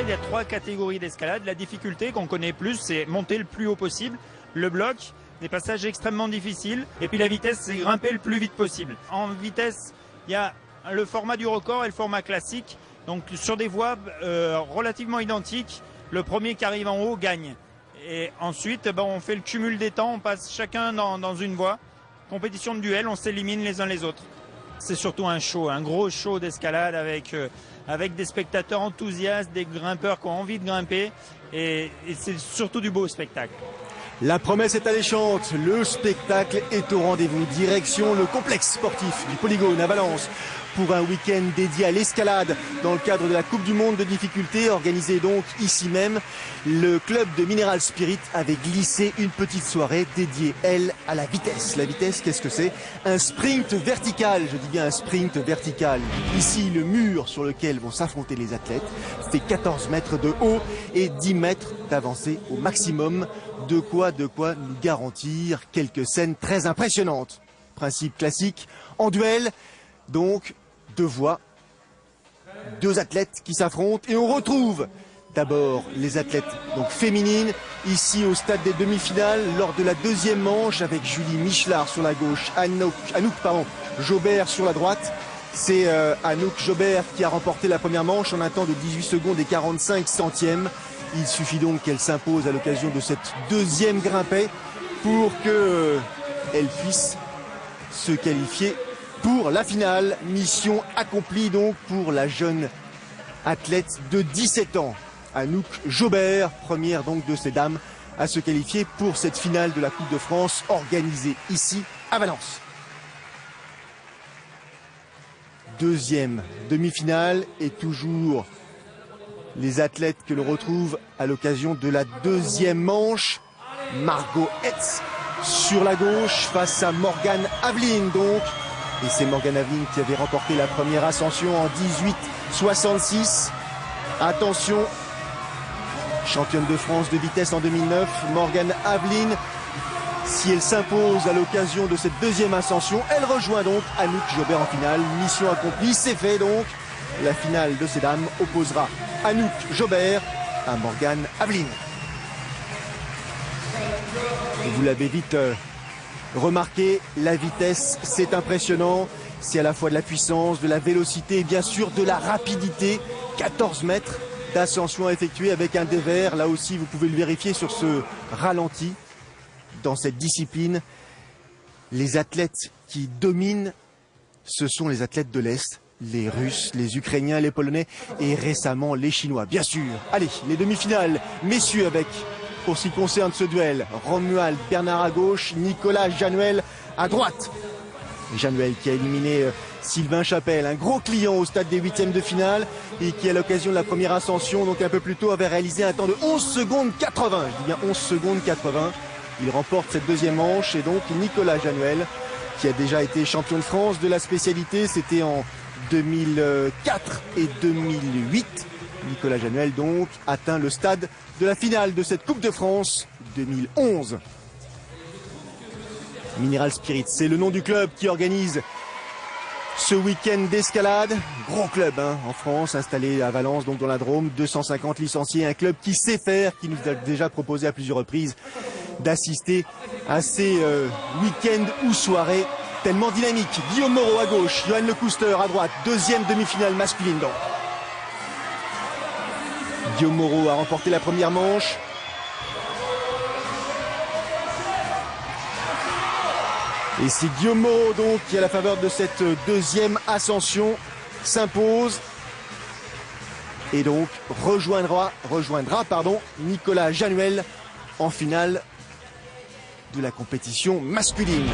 il y a 3 catégories d'escalade. La difficulté qu'on connaît plus, c'est monter le plus haut possible. Le bloc, des passages extrêmement difficiles. Et puis la vitesse, c'est grimper le plus vite possible. En vitesse, il y a le format du record et le format classique. Donc sur des voies relativement identiques, le premier qui arrive en haut gagne. Et ensuite, on fait le cumul des temps, on passe chacun dans une voie. Compétition de duel, on s'élimine les uns les autres. C'est surtout un show, un gros show d'escalade avec des spectateurs enthousiastes, des grimpeurs qui ont envie de grimper. Et c'est surtout du beau spectacle. La promesse est alléchante, le spectacle est au rendez-vous. Direction le complexe sportif du Polygone à Valence pour un week-end dédié à l'escalade dans le cadre de la Coupe du Monde de difficulté organisée donc ici même. Le club de Mineral Spirit avait glissé une petite soirée dédiée, elle, à la vitesse. La vitesse, qu'est-ce que c'est? Un sprint vertical, je dis bien un sprint vertical. Ici, le mur sur lequel vont s'affronter les athlètes fait 14 mètres de haut et 10 mètres d'avancée au maximum. De quoi nous garantir quelques scènes très impressionnantes. Principe classique, en duel, donc 2 voies, 2 athlètes qui s'affrontent et on retrouve d'abord les athlètes donc féminines ici au stade des demi-finales lors de la 2e manche avec Julie Michelard sur la gauche, Anouk Jobert sur la droite. C'est Anouk Jobert qui a remporté la première manche en un temps de 18 secondes et 45 centièmes. Il suffit donc qu'elle s'impose à l'occasion de cette 2e grimpée pour qu'elle puisse se qualifier pour la finale. Mission accomplie donc pour la jeune athlète de 17 ans, Anouk Jobert, première donc de ces dames à se qualifier pour cette finale de la Coupe de France organisée ici à Valence. 2e demi-finale et toujours les athlètes que l'on retrouve à l'occasion de la 2e manche. Margot Hetz sur la gauche face à Morgane Aveline donc. Et c'est Morgane Aveline qui avait remporté la première ascension en 18,66. Attention, championne de France de vitesse en 2009, Morgane Aveline. Si elle s'impose à l'occasion de cette 2e ascension, elle rejoint donc Anouk Jobert en finale. Mission accomplie, c'est fait donc. La finale de ces dames opposera Anouk Jobert à Morgane Aveline. Vous l'avez vite remarqué, la vitesse, c'est impressionnant. C'est à la fois de la puissance, de la vélocité et bien sûr de la rapidité. 14 mètres d'ascension à effectuer avec un dévers. Là aussi, vous pouvez le vérifier sur ce ralenti. Dans cette discipline, les athlètes qui dominent, ce sont les athlètes de l'Est. Les Russes, les Ukrainiens, les Polonais et récemment les Chinois, bien sûr. Allez, les demi-finales, messieurs, avec, pour ce qui concerne ce duel, Romuald Bernard à gauche, Nicolas Januel à droite. Januel qui a éliminé Sylvain Chapelle, un gros client au stade des 8e de finale et qui à l'occasion de la première ascension, donc un peu plus tôt, avait réalisé un temps de 11 secondes 80. Je dis bien 11 secondes 80. Il remporte cette 2e manche et donc Nicolas Januel qui a déjà été champion de France de la spécialité, c'était en 2004 et 2008. Nicolas Januel donc atteint le stade de la finale de cette Coupe de France 2011. Mineral Spirit, c'est le nom du club qui organise ce week-end d'escalade. Gros club en France, installé à Valence, donc dans la Drôme, 250 licenciés, un club qui sait faire, qui nous a déjà proposé à plusieurs reprises d'assister à ces week-ends ou soirées tellement dynamiques. Guillaume Moreau à gauche, Johan Lecouster à droite, 2e demi-finale masculine donc. Guillaume Moreau a remporté la première manche. Et c'est Guillaume Moreau donc qui à la faveur de cette 2e ascension s'impose et donc rejoindra Nicolas Januel en finale de la compétition masculine.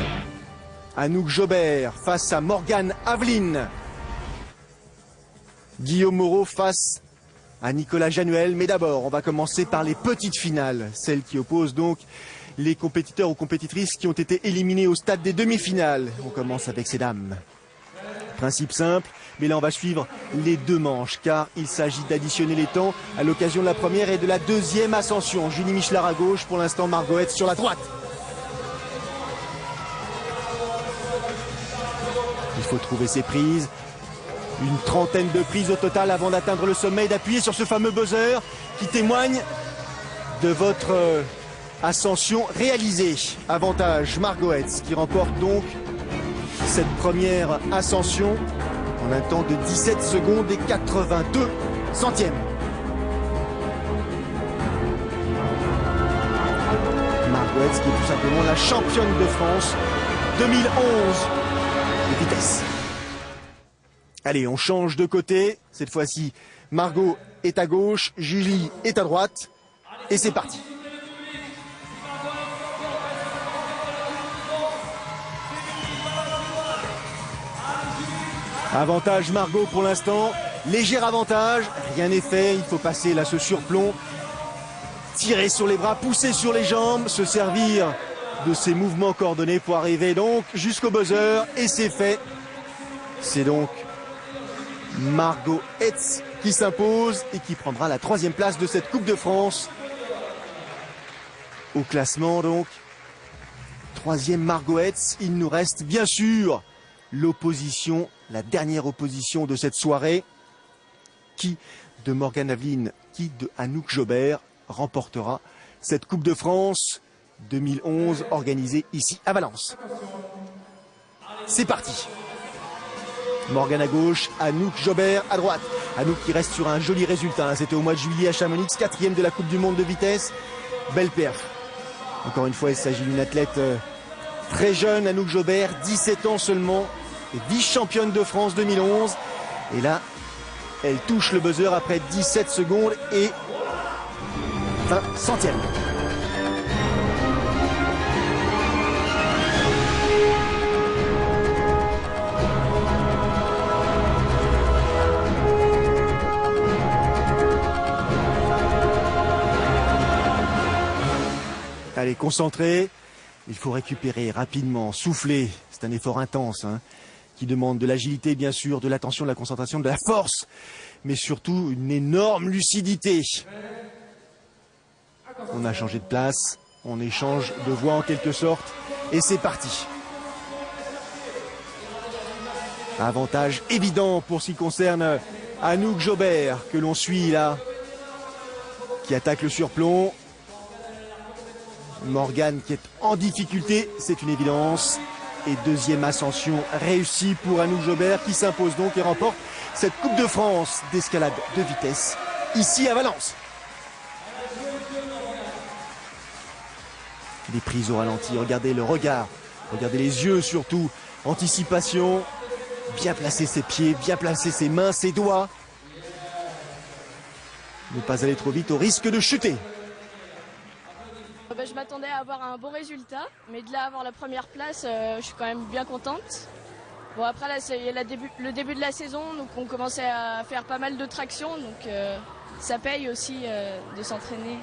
Anouk Jobert face à Morgane Aveline. Guillaume Moreau face à Nicolas Januel. Mais d'abord, on va commencer par les petites finales, celles qui opposent donc les compétiteurs ou compétitrices qui ont été éliminés au stade des demi-finales. On commence avec ces dames. Principe simple, mais là on va suivre les 2 manches car il s'agit d'additionner les temps à l'occasion de la première et de la 2e ascension. Julie Michelard à gauche, pour l'instant Margot Hetz sur la droite. Il faut trouver ses prises. Une trentaine de prises au total avant d'atteindre le sommet et d'appuyer sur ce fameux buzzer qui témoigne de votre ascension réalisée. Avantage Margot Hetz qui remporte donc cette première ascension en un temps de 17 secondes et 82 centièmes. Margot Hetz qui est tout simplement la championne de France 2011 de vitesse. Allez, on change de côté. Cette fois-ci, Margot est à gauche, Julie est à droite. Et c'est parti. Avantage Margot pour l'instant. Léger avantage. Rien n'est fait. Il faut passer là ce surplomb. Tirer sur les bras, pousser sur les jambes, se servir de ces mouvements coordonnés pour arriver donc jusqu'au buzzer. Et c'est fait. C'est donc Margot Hetz qui s'impose et qui prendra la 3e place de cette Coupe de France. Au classement donc, 3e Margot Hetz. Il nous reste bien sûr l'opposition, la dernière opposition de cette soirée. Qui de Morgane Aveline, qui de Anouk Jobert remportera cette Coupe de France 2011 organisée ici à Valence. C'est parti. Morgane à gauche, Anouk Jobert à droite. Anouk qui reste sur un joli résultat. C'était au mois de juillet à Chamonix, 4e de la Coupe du Monde de vitesse. Belle perf. Encore une fois, il s'agit d'une athlète très jeune, Anouk Jobert, 17 ans seulement, vice-championne de France 2011. Et là, elle touche le buzzer après 17 secondes et 20 centièmes. Allez, concentré, il faut récupérer rapidement, souffler, c'est un effort intense qui demande de l'agilité bien sûr, de l'attention, de la concentration, de la force, mais surtout une énorme lucidité. On a changé de place, on échange de voix en quelque sorte, et c'est parti. Avantage évident pour ce qui concerne Anouk Jobert, que l'on suit là, qui attaque le surplomb. Morgane qui est en difficulté, c'est une évidence. Et 2e ascension réussie pour Anouk Jobert qui s'impose donc et remporte cette Coupe de France d'escalade de vitesse ici à Valence. Des prises au ralenti, regardez le regard, regardez les yeux surtout, anticipation, bien placer ses pieds, bien placer ses mains, ses doigts. Ne pas aller trop vite au risque de chuter. Je m'attendais à avoir un bon résultat, mais de là à avoir la première place, je suis quand même bien contente. Bon après là c'est le début de la saison, donc on commençait à faire pas mal de traction, donc ça paye aussi de s'entraîner.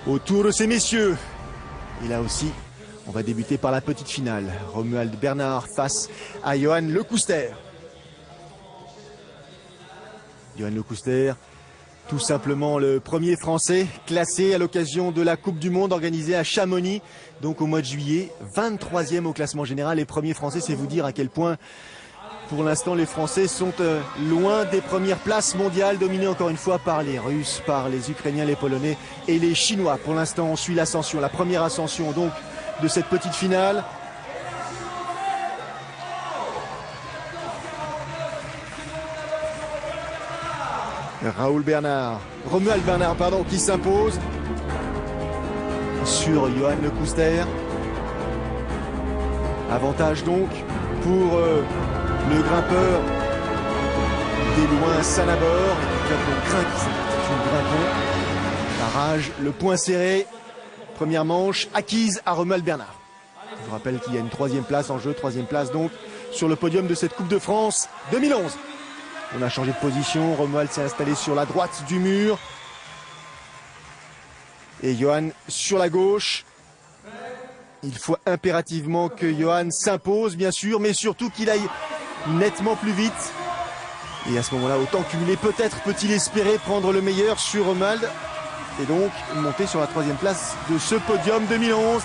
Autour de ces messieurs, et là aussi on va débuter par la petite finale. Romuald Bernard face à Johan Lecouster. Johan Lecouster, tout simplement le premier Français classé à l'occasion de la Coupe du Monde organisée à Chamonix, donc au mois de juillet, 23e au classement général. Les premiers Français, c'est vous dire à quel point, pour l'instant, les Français sont loin des premières places mondiales, dominés encore une fois par les Russes, par les Ukrainiens, les Polonais et les Chinois. Pour l'instant, on suit l'ascension, la première ascension donc de cette petite finale. Romuald Bernard, qui s'impose sur Johan Lecouster. Avantage donc pour le grimpeur des loin Sanabor. Barrage, le point serré. Première manche acquise à Romuald Bernard. Je vous rappelle qu'il y a une 3e place en jeu, 3e place donc sur le podium de cette Coupe de France 2011. On a changé de position, Romuald s'est installé sur la droite du mur. Et Johan sur la gauche. Il faut impérativement que Johan s'impose, bien sûr, mais surtout qu'il aille nettement plus vite. Et à ce moment-là, autant cumuler, peut-être peut-il espérer prendre le meilleur sur Romuald. Et donc monter sur la 3e place de ce podium 2011.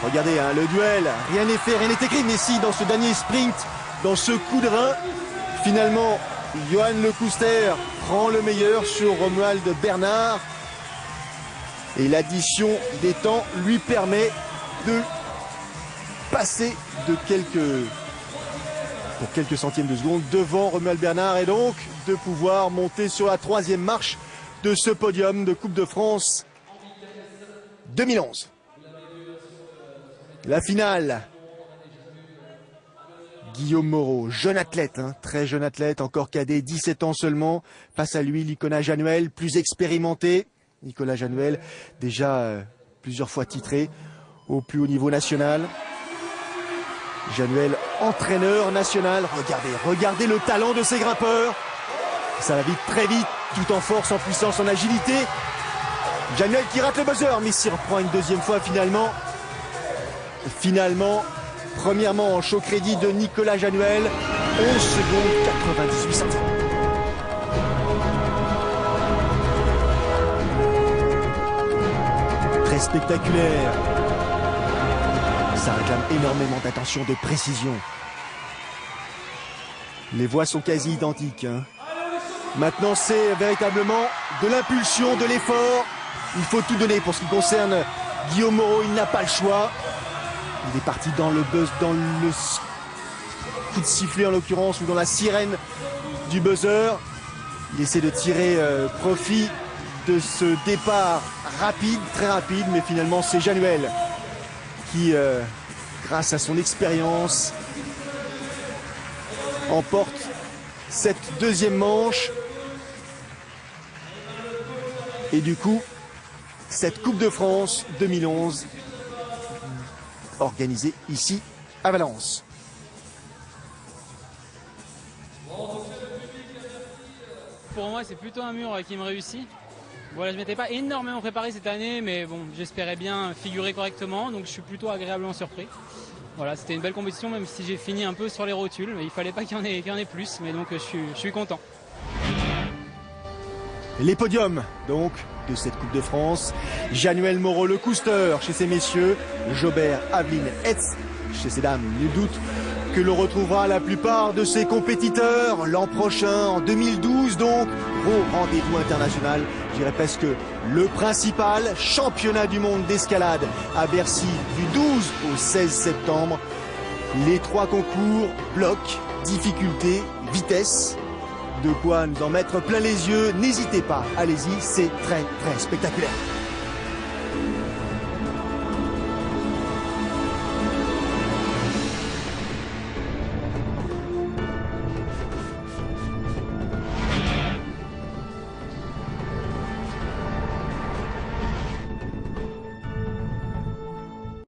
Regardez, le duel, rien n'est fait, rien n'est écrit. Mais si, dans ce dernier sprint, dans ce coup de rein. Finalement, Johan Lecouster prend le meilleur sur Romuald Bernard. Et l'addition des temps lui permet de passer de pour quelques centièmes de seconde devant Romuald Bernard et donc de pouvoir monter sur la 3e marche de ce podium de Coupe de France 2011. La finale. Guillaume Moreau, jeune athlète, très jeune athlète, encore cadet, 17 ans seulement. Face à lui, Nicolas Januel, plus expérimenté. Nicolas Januel, déjà plusieurs fois titré au plus haut niveau national. Januel, entraîneur national. Regardez le talent de ces grimpeurs. Ça va vite, très vite, tout en force, en puissance, en agilité. Januel qui rate le buzzer, mais s'y reprend une deuxième fois finalement. Première manche au crédit de Nicolas Januel, 11 secondes 98 centièmes. Très spectaculaire. Ça réclame énormément d'attention, de précision. Les voies sont quasi identiques. Maintenant, c'est véritablement de l'impulsion, de l'effort. Il faut tout donner pour ce qui concerne Guillaume Moreau. Il n'a pas le choix. Il est parti dans le buzz, dans le coup de sifflet en l'occurrence, ou dans la sirène du buzzer. Il essaie de tirer profit de ce départ rapide, très rapide, mais finalement c'est Januel qui, grâce à son expérience, emporte cette deuxième manche. Et du coup, cette Coupe de France 2011 organisée ici à Valence. Pour moi, c'est plutôt un mur qui me réussit. Voilà, je ne m'étais pas énormément préparé cette année, mais bon, j'espérais bien figurer correctement, donc je suis plutôt agréablement surpris. Voilà, c'était une belle compétition, même si j'ai fini un peu sur les rotules, mais il fallait pas qu'il y en ait plus, mais donc je suis content. Les podiums, donc, de cette Coupe de France. Januel Moreau Lecouster chez ces messieurs, Jobert, Aveline, Hetz chez ces dames. Nul doute que l'on retrouvera la plupart de ces compétiteurs l'an prochain, en 2012 donc, gros rendez-vous international, je dirais presque le principal championnat du monde d'escalade à Bercy du 12 au 16 septembre. Les 3 concours, bloc, difficulté, vitesse, de quoi nous en mettre plein les yeux. N'hésitez pas, allez-y, c'est très très spectaculaire.